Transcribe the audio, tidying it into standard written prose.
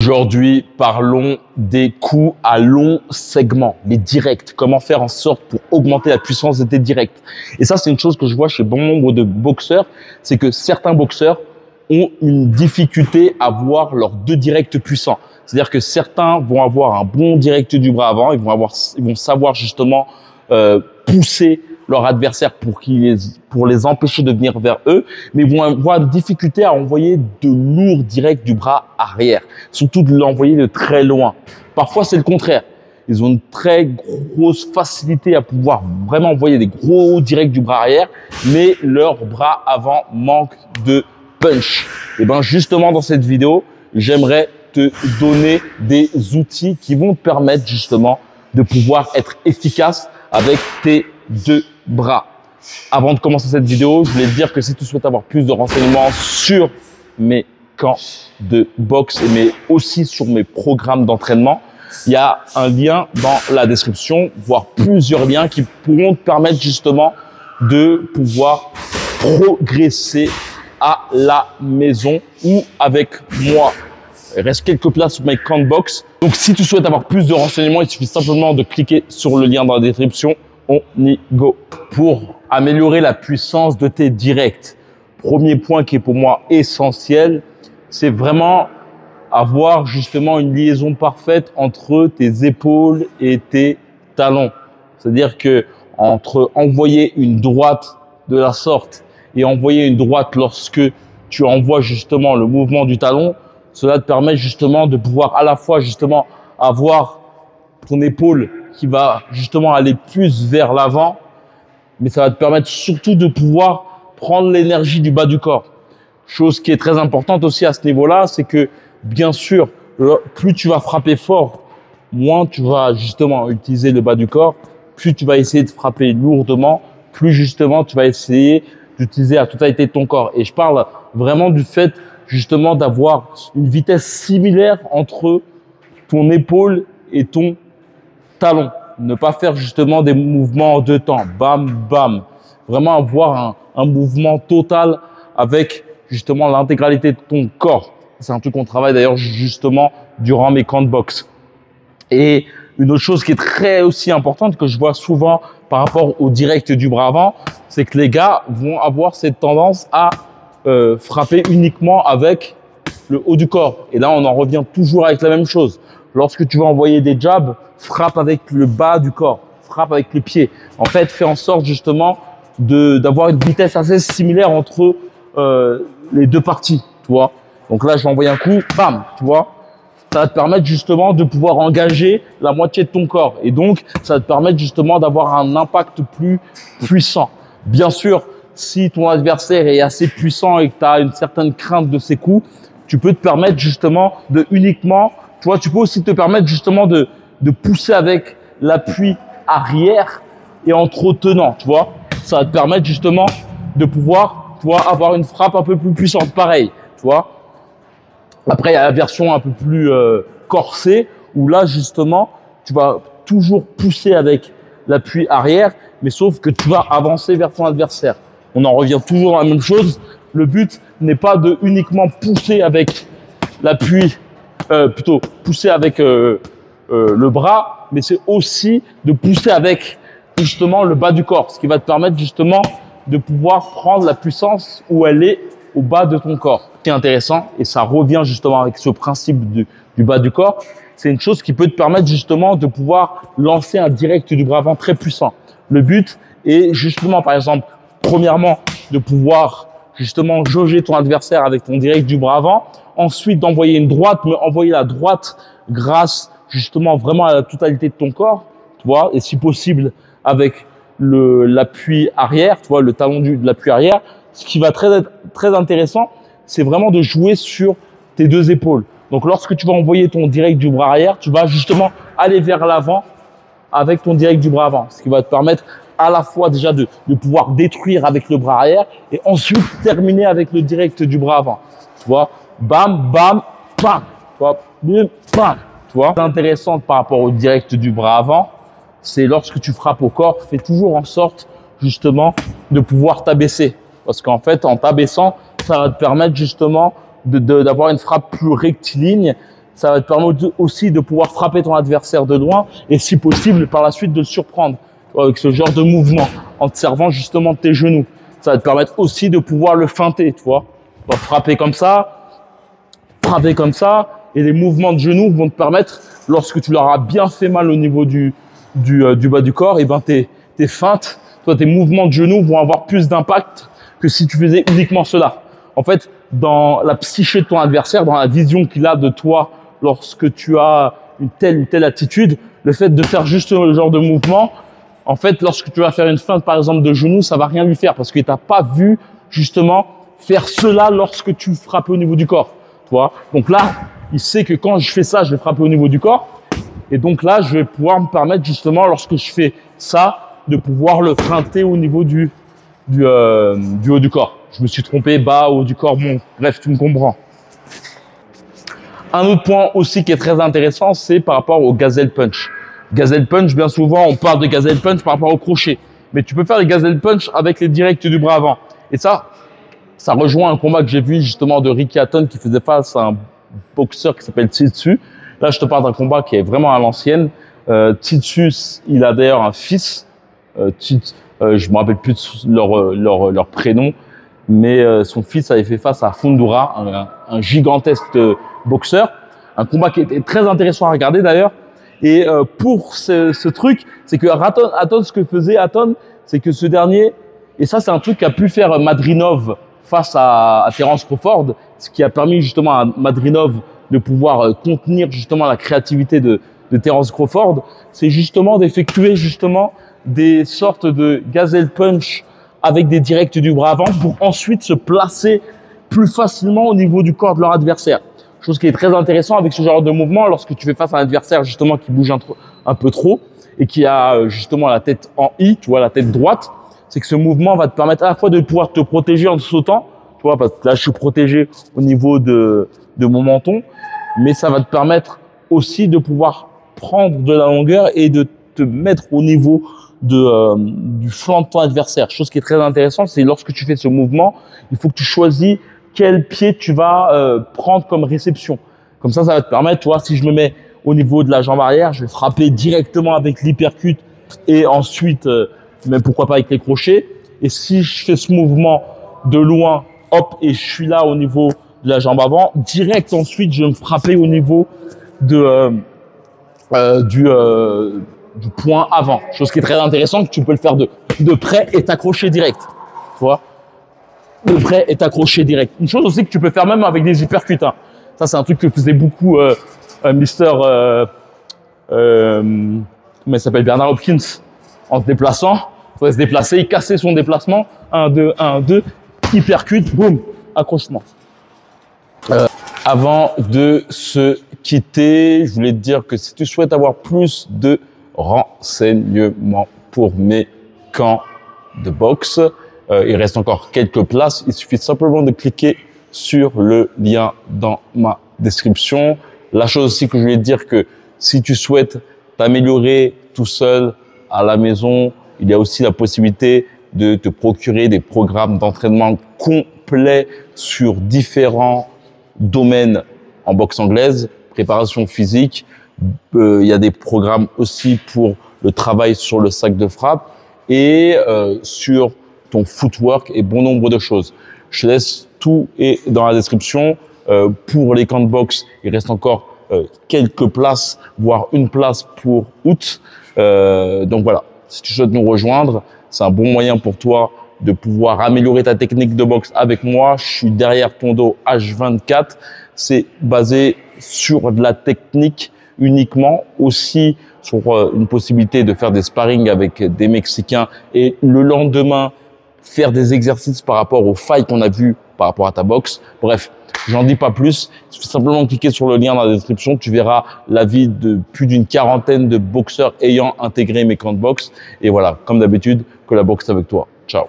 Aujourd'hui, parlons des coups à long segment, les directs. Comment faire en sorte pour augmenter la puissance de tes directs. Et ça, c'est une chose que je vois chez bon nombre de boxeurs, c'est que certains boxeurs ont une difficulté à voir leurs deux directs puissants. C'est-à-dire que certains vont avoir un bon direct du bras avant, ils vont savoir justement pousser leur adversaire pour les empêcher de venir vers eux, mais ils vont avoir une difficulté à envoyer de lourds directs du bras arrière, surtout de l'envoyer de très loin. Parfois, c'est le contraire. Ils ont une très grosse facilité à pouvoir vraiment envoyer des gros directs du bras arrière, mais leur bras avant manque de punch. Et ben justement, dans cette vidéo, j'aimerais te donner des outils qui vont te permettre justement de pouvoir être efficace avec tes deux bras. Avant de commencer cette vidéo, je voulais te dire que si tu souhaites avoir plus de renseignements sur mes camps de boxe, mais aussi sur mes programmes d'entraînement, il y a un lien dans la description, voire plusieurs liens qui pourront te permettre justement de pouvoir progresser à la maison ou avec moi. Il reste quelques places sur mes camps de boxe. Donc, si tu souhaites avoir plus de renseignements, il suffit simplement de cliquer sur le lien dans la description. On y go. Pour améliorer la puissance de tes directs, premier point qui est pour moi essentiel, c'est vraiment avoir justement une liaison parfaite entre tes épaules et tes talons. C'est-à-dire que entre envoyer une droite de la sorte et envoyer une droite lorsque tu envoies justement le mouvement du talon, cela te permet justement de pouvoir à la fois justement avoir ton épaule qui va justement aller plus vers l'avant, mais ça va te permettre surtout de pouvoir prendre l'énergie du bas du corps. Chose qui est très importante aussi à ce niveau-là, c'est que bien sûr, plus tu vas frapper fort, moins tu vas justement utiliser le bas du corps, plus tu vas essayer de frapper lourdement, plus justement tu vas essayer d'utiliser la totalité de ton corps. Et je parle vraiment du fait justement d'avoir une vitesse similaire entre ton épaule et ton talon. Ne pas faire justement des mouvements en deux temps. Bam, bam. Vraiment avoir un mouvement total avec justement l'intégralité de ton corps. C'est un truc qu'on travaille d'ailleurs justement durant mes camps de boxe. Et une autre chose qui est très aussi importante que je vois souvent par rapport au direct du bras avant, c'est que les gars vont avoir cette tendance à frapper uniquement avec le haut du corps. Et là, on en revient toujours avec la même chose. Lorsque tu vas envoyer des jabs, frappe avec le bas du corps, frappe avec les pieds. En fait, fais en sorte justement d'avoir une vitesse assez similaire entre les deux parties, tu vois. Donc là, je vais envoyer un coup, bam, tu vois. Ça va te permettre justement de pouvoir engager la moitié de ton corps. Et donc, ça va te permettre justement d'avoir un impact plus puissant. Bien sûr, si ton adversaire est assez puissant et que tu as une certaine crainte de ses coups, tu peux te permettre justement de uniquement, tu vois, tu peux aussi te permettre justement de pousser avec l'appui arrière et en te retenant, tu vois. Ça va te permettre justement de pouvoir, tu vois, avoir une frappe un peu plus puissante, pareil, tu vois. Après, il y a la version un peu plus corsée où là, justement, tu vas toujours pousser avec l'appui arrière, mais sauf que tu vas avancer vers ton adversaire. On en revient toujours à la même chose. Le but n'est pas de uniquement pousser avec l'appui, plutôt pousser avec le bras, mais c'est aussi de pousser avec justement le bas du corps, ce qui va te permettre justement de pouvoir prendre la puissance où elle est au bas de ton corps. Ce qui est intéressant, et ça revient justement avec ce principe du bas du corps, c'est une chose qui peut te permettre justement de pouvoir lancer un direct du bras avant très puissant. Le but est justement, par exemple, premièrement, de pouvoir justement jauger ton adversaire avec ton direct du bras avant. Ensuite, d'envoyer une droite, mais envoyer la droite grâce justement vraiment à la totalité de ton corps, tu vois, et si possible avec l'appui arrière, tu vois, le talon de l'appui arrière. Ce qui va être très intéressant, c'est vraiment de jouer sur tes deux épaules. Donc, lorsque tu vas envoyer ton direct du bras arrière, tu vas justement aller vers l'avant avec ton direct du bras avant, ce qui va te permettre à la fois déjà de pouvoir détruire avec le bras arrière et ensuite terminer avec le direct du bras avant. Tu vois, bam, bam, bam, tu vois, bam, bam, tu vois. C'est intéressant par rapport au direct du bras avant, c'est lorsque tu frappes au corps, fais toujours en sorte justement de pouvoir t'abaisser. Parce qu'en fait, en t'abaissant, ça va te permettre justement d'avoir une frappe plus rectiligne, ça va te permettre aussi de pouvoir frapper ton adversaire de loin et si possible par la suite de le surprendre avec ce genre de mouvement en te servant justement de tes genoux. Ça va te permettre aussi de pouvoir le feinter, tu vois. Tu vas frapper comme ça et les mouvements de genoux vont te permettre, lorsque tu leur as bien fait mal au niveau du bas du corps, et ben tes feintes, toi, tes mouvements de genoux vont avoir plus d'impact que si tu faisais uniquement cela. En fait, dans la psyché de ton adversaire, dans la vision qu'il a de toi lorsque tu as une telle attitude, le fait de faire juste le genre de mouvement, en fait, lorsque tu vas faire une feinte, par exemple, de genou, ça va rien lui faire parce qu'il t'a pas vu, justement, faire cela lorsque tu frappes au niveau du corps. Tu vois? Donc là, il sait que quand je fais ça, je vais frapper au niveau du corps. Et donc là, je vais pouvoir me permettre, justement, lorsque je fais ça, de pouvoir le feinter au niveau du haut du corps. Je me suis trompé, bas, haut du corps, bon, bref, tu me comprends. Un autre point aussi qui est très intéressant, c'est par rapport au gazelle punch. Gazelle punch, bien souvent, on parle de gazelle punch par rapport au crochet. Mais tu peux faire les gazelle punch avec les directs du bras avant. Et ça rejoint un combat que j'ai vu justement de Ricky Hatton qui faisait face à un boxeur qui s'appelle Tzu Tzu. Là, je te parle d'un combat qui est vraiment à l'ancienne. Tzu Tzu, il a d'ailleurs un fils. Je me rappelle plus de leur prénom. Mais son fils avait fait face à Fundura, un gigantesque boxeur. Un combat qui était très intéressant à regarder d'ailleurs. Et pour ce truc, c'est que Hatton, ce que faisait Hatton, c'est que ce dernier, et ça c'est un truc qu'a pu faire Madrinov face à Terence Crawford, ce qui a permis justement à Madrinov de pouvoir contenir justement la créativité de Terence Crawford, c'est justement d'effectuer justement des sortes de gazelle punch avec des directs du bras avant pour ensuite se placer plus facilement au niveau du corps de leur adversaire. Chose qui est très intéressant avec ce genre de mouvement lorsque tu fais face à un adversaire justement qui bouge un peu trop et qui a justement la tête en I, tu vois, la tête droite, c'est que ce mouvement va te permettre à la fois de pouvoir te protéger en sautant, tu vois, parce que là je suis protégé au niveau de mon menton, mais ça va te permettre aussi de pouvoir prendre de la longueur et de te mettre au niveau du flanc de ton adversaire. Chose qui est très intéressante, c'est lorsque tu fais ce mouvement, il faut que tu choisis quel pied tu vas prendre comme réception. Comme ça va te permettre, tu vois, si je me mets au niveau de la jambe arrière, je vais frapper directement avec l'hypercute et ensuite, même pourquoi pas avec les crochets. Et si je fais ce mouvement de loin, hop, et je suis là au niveau de la jambe avant, direct ensuite, je vais me frapper au niveau du point avant. Chose qui est très intéressante, tu peux le faire de près et t'accrocher direct. Tu vois, de près et t'accrocher direct. Une chose aussi que tu peux faire même avec des hypercutes. Hein. Ça, c'est un truc que faisait beaucoup comment il s'appelle, Bernard Hopkins, en se déplaçant. Il faut se déplacer, il cassait son déplacement. 1, 2, 1, 2, hypercute, boum, accrochement. Avant de se quitter, je voulais te dire que si tu souhaites avoir plus de renseignements pour mes camps de boxe, il reste encore quelques places. Il suffit simplement de cliquer sur le lien dans ma description. La chose aussi que je voulais te dire que si tu souhaites t'améliorer tout seul à la maison, il y a aussi la possibilité de te procurer des programmes d'entraînement complets sur différents domaines en boxe anglaise, préparation physique. Il y a des programmes aussi pour le travail sur le sac de frappe et sur ton footwork et bon nombre de choses. Je te laisse tout et dans la description. Pour les camps de boxe, il reste encore quelques places, voire une place pour août. Donc voilà, si tu souhaites nous rejoindre, c'est un bon moyen pour toi de pouvoir améliorer ta technique de boxe avec moi. Je suis derrière ton dos H24. C'est basé sur de la technique uniquement, aussi sur une possibilité de faire des sparring avec des Mexicains et le lendemain faire des exercices par rapport aux failles qu'on a vues par rapport à ta boxe. Bref, j'en dis pas plus. Il suffit simplement de cliquer sur le lien dans la description. Tu verras l'avis de plus d'une quarantaine de boxeurs ayant intégré mes camps de boxe. Et voilà, comme d'habitude, que la boxe est avec toi. Ciao.